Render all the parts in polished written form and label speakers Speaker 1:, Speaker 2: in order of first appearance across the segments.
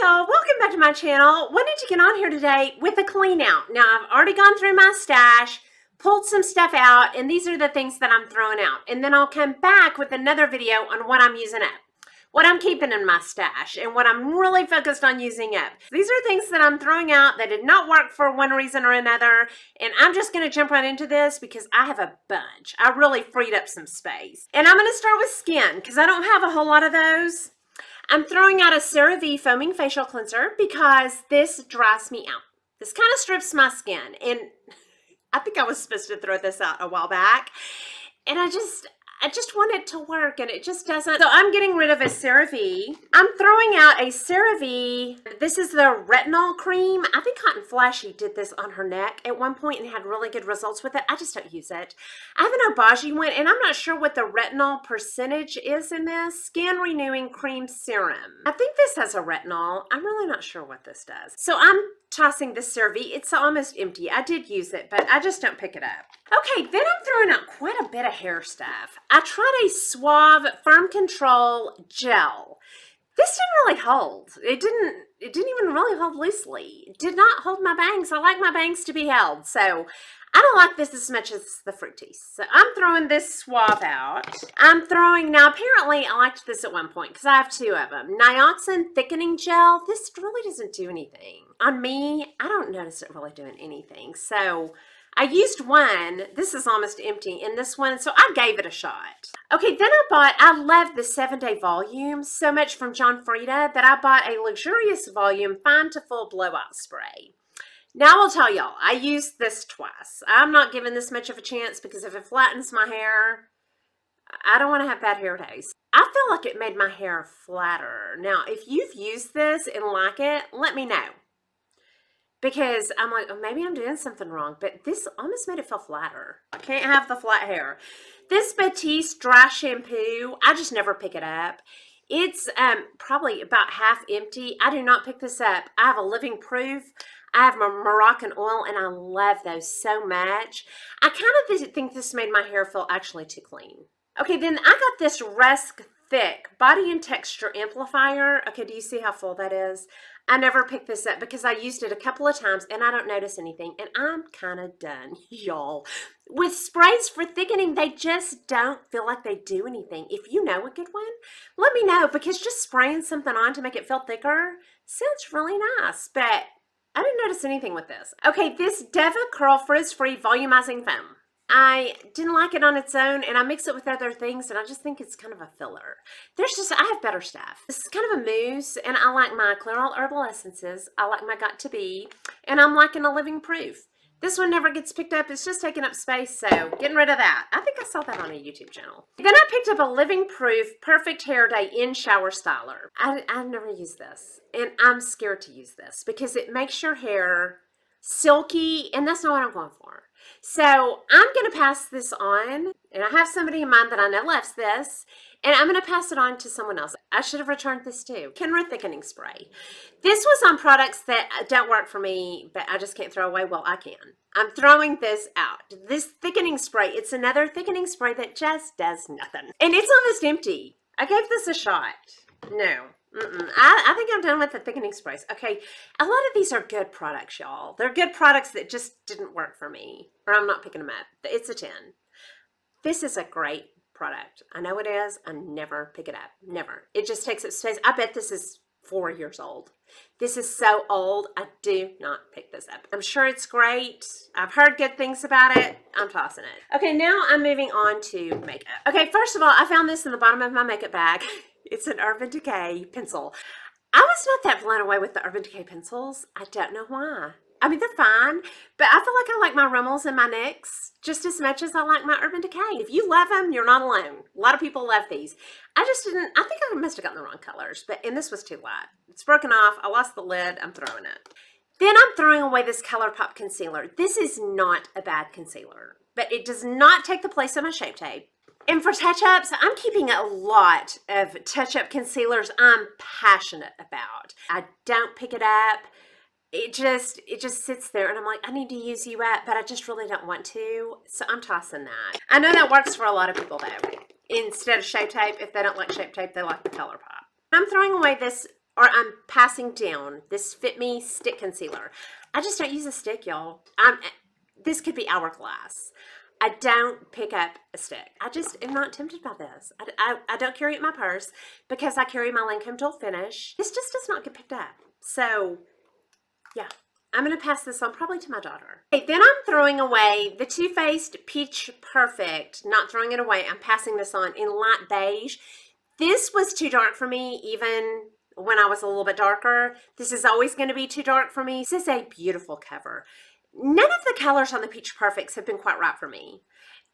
Speaker 1: y'all, welcome back to my channel. Wanted to get on here today with a clean out. Now I've already gone through my stash, pulled some stuff out, and these are the things that I'm throwing out. And then I'll come back with another video on what I'm using up, what I'm keeping in my stash, and what I'm really focused on using up. These are things that I'm throwing out that did not work for one reason or another, and I'm just going to jump right into this because I have a bunch. I really freed up some space. And I'm going to start with skin because I don't have a whole lot of those. I'm throwing out a Cerave Foaming Facial Cleanser because this dries me out. This kind of strips my skin, and I think I was supposed to throw this out a while back, and I just want it to work, and it just doesn't. So I'm getting rid of a Cerave. I'm throwing out a Cerave. This is the retinol cream. I think Hot&Flashy did this on her neck at one point and had really good results with it. I just don't use it. I have an Obagi one, and I'm not sure what the retinol percentage is in this. Skin Renewing Cream Serum. I think this has a retinol. I'm really not sure what this does. So I'm tossing the Cerave. It's almost empty. I did use it, but I just don't pick it up. Okay, then I'm throwing out quite a bit of hair stuff. I tried a Suave Firm Control Gel. This didn't really hold. It didn't even really hold loosely. It did not hold my bangs. I like my bangs to be held, so I don't like this as much as the Fructis. So I'm throwing this Suave out. I'm throwing, now apparently I liked this at one point because I have two of them. Nioxin Thickening Gel. This really doesn't do anything. On me, I don't notice it really doing anything. So I used one. This is almost empty in this one, so I gave it a shot. Okay, then I love the 7-Day Volume so much from John Frieda that I bought a Luxurious Volume Fine to Full Blowout Spray. Now I'll tell y'all, I used this twice. I'm not giving this much of a chance because if it flattens my hair, I don't want to have bad hair days. I feel like it made my hair flatter. Now, if you've used this and like it, let me know. Because I'm like, oh, maybe I'm doing something wrong, but this almost made it feel flatter. I can't have the flat hair. This Batiste Dry Shampoo, I just never pick it up. It's probably about half empty. I do not pick this up. I have a Living Proof. I have my Moroccan oil, and I love those so much. I kind of think this made my hair feel actually too clean. Okay, then I got this Rusk Body and Texture Amplifier. Okay, do you see how full that is? I never picked this up because I used it a couple of times and I don't notice anything, and I'm kind of done, y'all. With sprays for thickening, they just don't feel like they do anything. If you know a good one, let me know, because just spraying something on to make it feel thicker sounds really nice, but I didn't notice anything with this. Okay, this Deva Curl Frizz Free Volumizing Foam. I didn't like it on its own, and I mix it with other things, and I just think it's kind of a filler. I have better stuff. This is kind of a mousse, and I like my Cleanout Herbal Essences. I like my Got to Be, and I'm liking a Living Proof. This one never gets picked up. It's just taking up space, so getting rid of that. I think I saw that on a YouTube channel. Then I picked up a Living Proof Perfect Hair Day In Shower Styler. I've never used this, and I'm scared to use this because it makes your hair silky, and that's not what I'm going for. So I'm going to pass this on, and I have somebody in mind that I know loves this, and I'm going to pass it on to someone else. I should have returned this too. Kenra Thickening Spray. This was on products that don't work for me, but I just can't throw away. Well, I can. I'm throwing this out. This thickening spray, it's another thickening spray that just does nothing. And it's almost empty. I gave this a shot. No. I think I'm done with the thickening sprays. Okay, a lot of these are good products, y'all. They're good products that just didn't work for me, or I'm not picking them up. It's a 10. This is a great product. I know it is. I never pick it up. Never. It just takes up space. I bet this is 4 years old. This is so old. I do not pick this up. I'm sure it's great. I've heard good things about it. I'm tossing it. Okay, now I'm moving on to makeup. Okay, first of all, I found this in the bottom of my makeup bag. It's an Urban Decay pencil. I was not that blown away with the Urban Decay pencils. I don't know why. I mean, they're fine, but I feel like I like my Rimmels and my NYX just as much as I like my Urban Decay. If you love them, you're not alone. A lot of people love these. I just didn't, I think I must have gotten the wrong colors, and this was too light. It's broken off. I lost the lid. I'm throwing it. Then I'm throwing away this ColourPop Concealer. This is not a bad concealer, but it does not take the place of my Shape Tape. And for touch-ups, I'm keeping a lot of touch-up concealers I'm passionate about. I don't pick it up. It just sits there, and I'm like, I need to use you up, but I just really don't want to, so I'm tossing that. I know that works for a lot of people, though. Instead of Shape Tape, if they don't like Shape Tape, they like the ColourPop. I'm throwing away this or I'm passing down this FitMe stick concealer. I just don't use a stick, y'all. This could be hourglass. I don't pick up a stick. I just am not tempted by this. I don't carry it in my purse because I carry my Lancome Dual Finish. This just does not get picked up. So, yeah. I'm going to pass this on probably to my daughter. Okay, then I'm throwing away the Too Faced Peach Perfect. Not throwing it away. I'm passing this on in light beige. This was too dark for me even when I was a little bit darker. This is always going to be too dark for me. This is a beautiful cover. None of the colors on the Peach Perfects have been quite right for me.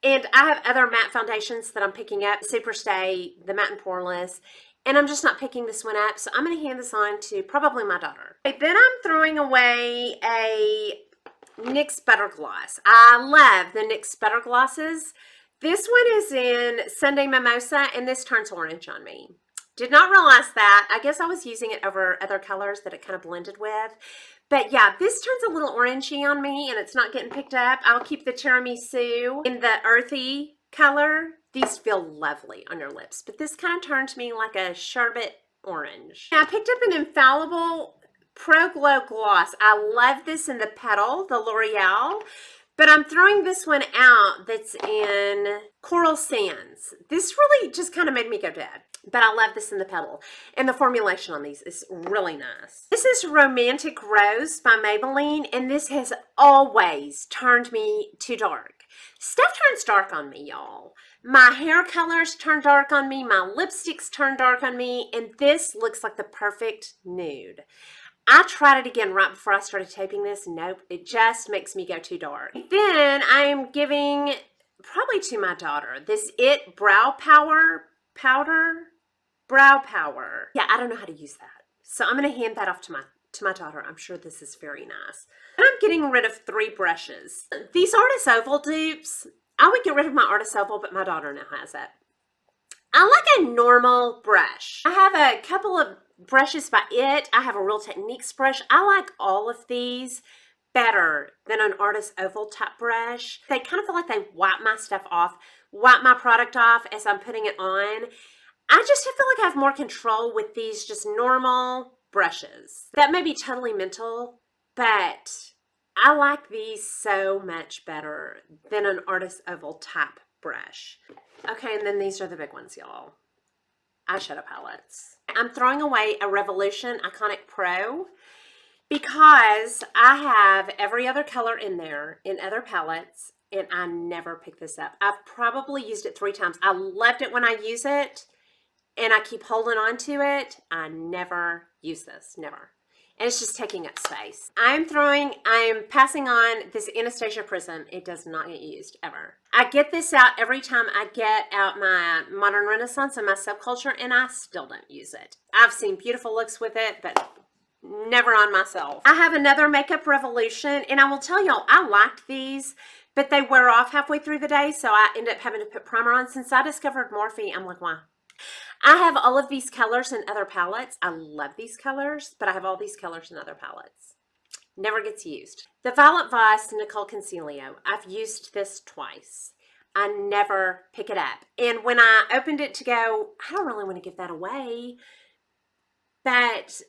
Speaker 1: And I have other matte foundations that I'm picking up. Superstay, the Matte and Poreless. And I'm just not picking this one up. So I'm going to hand this on to probably my daughter. Okay, then I'm throwing away a NyxButterGloss. I love the NyxButterGlosses. This one is in Sunday Mimosa, and this turns orange on me. Did not realize that. I guess I was using it over other colors that it kind of blended with. But yeah, this turns a little orangey on me, and it's not getting picked up. I'll keep the Tiramisu in the earthy color. These feel lovely on your lips, but this kind of turned me like a sherbet orange. Now, I picked up an Infallible Pro Glow Gloss. I love this in the Petal, the L'Oreal, but I'm throwing this one out that's in Coral Sands. This really just kind of made me go dead, but I love this in the Petal. And the formulation on these is really nice. This is Romantic Rose by Maybelline, and this has always turned me too dark. Stuff turns dark on me, y'all. My hair colors turn dark on me. My lipsticks turn dark on me. And this looks like the perfect nude. I tried it again right before I started taping this. Nope, it just makes me go too dark. Then I'm giving, probably to my daughter, this It Brow Power Powder. Brow Power. Yeah, I don't know how to use that. So I'm going to hand that off to my daughter. I'm sure this is very nice. And I'm getting rid of 3 brushes. These Artist Oval dupes, I would get rid of my Artist Oval, but my daughter now has it. I like a normal brush. I have a couple of brushes by It. I have a Real Techniques brush. I like all of these better than an Artist Oval type brush. They kind of feel like they wipe my stuff off, wipe my product off as I'm putting it on. I just feel like I have more control with these just normal brushes. That may be totally mental, but I like these so much better than an Artist Oval type brush. Okay, and then these are the big ones, y'all. Eyeshadow palettes. I'm throwing away a Revolution Iconic Pro because I have every other color in there in other palettes, and I never pick this up. I've probably used it 3 times. I loved it when I use it, and I keep holding on to it. I never use this, never. And it's just taking up space. I'm passing on this Anastasia Prism. It does not get used, ever. I get this out every time I get out my Modern Renaissance and my Subculture, and I still don't use it. I've seen beautiful looks with it, but never on myself. I have another Makeup Revolution, and I will tell y'all, I liked these, but they wear off halfway through the day, so I end up having to put primer on. Since I discovered Morphe, I'm like, why? I have all of these colors in other palettes. I love these colors, but I have all these colors in other palettes. Never gets used. The Violet Voss Nicole Concilio. I've used this twice. I never pick it up. And when I opened it to go, I don't really want to give that away, but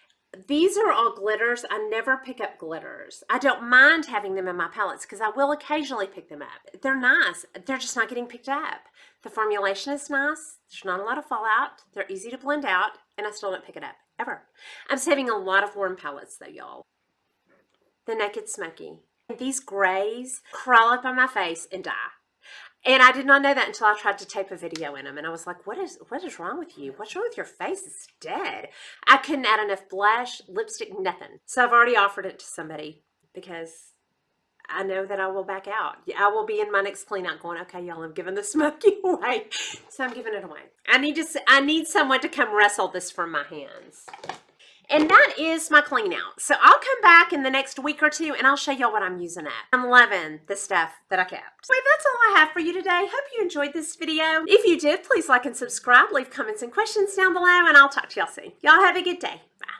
Speaker 1: these are all glitters. I never pick up glitters. I don't mind having them in my palettes because I will occasionally pick them up. They're nice. They're just not getting picked up. The formulation is nice. There's not a lot of fallout. They're easy to blend out, and I still don't pick it up, ever. I'm saving a lot of warm palettes, though, y'all. The Naked Smokey. These grays crawl up on my face and die. And I did not know that until I tried to tape a video in them. And I was like, what is wrong with you? What's wrong with your face? It's dead. I couldn't add enough blush, lipstick, nothing. So I've already offered it to somebody because I know that I will back out. I will be in my next clean out going, okay, y'all, I'm giving the Smokey away. So I'm giving it away. I need someone to come wrestle this from my hands. And that is my clean out. So I'll come back in the next week or 2 and I'll show y'all what I'm using at. I'm loving the stuff that I kept. Wait, that's all I have for you today. Hope you enjoyed this video. If you did, please like and subscribe, leave comments and questions down below, and I'll talk to y'all soon. Y'all have a good day. Bye.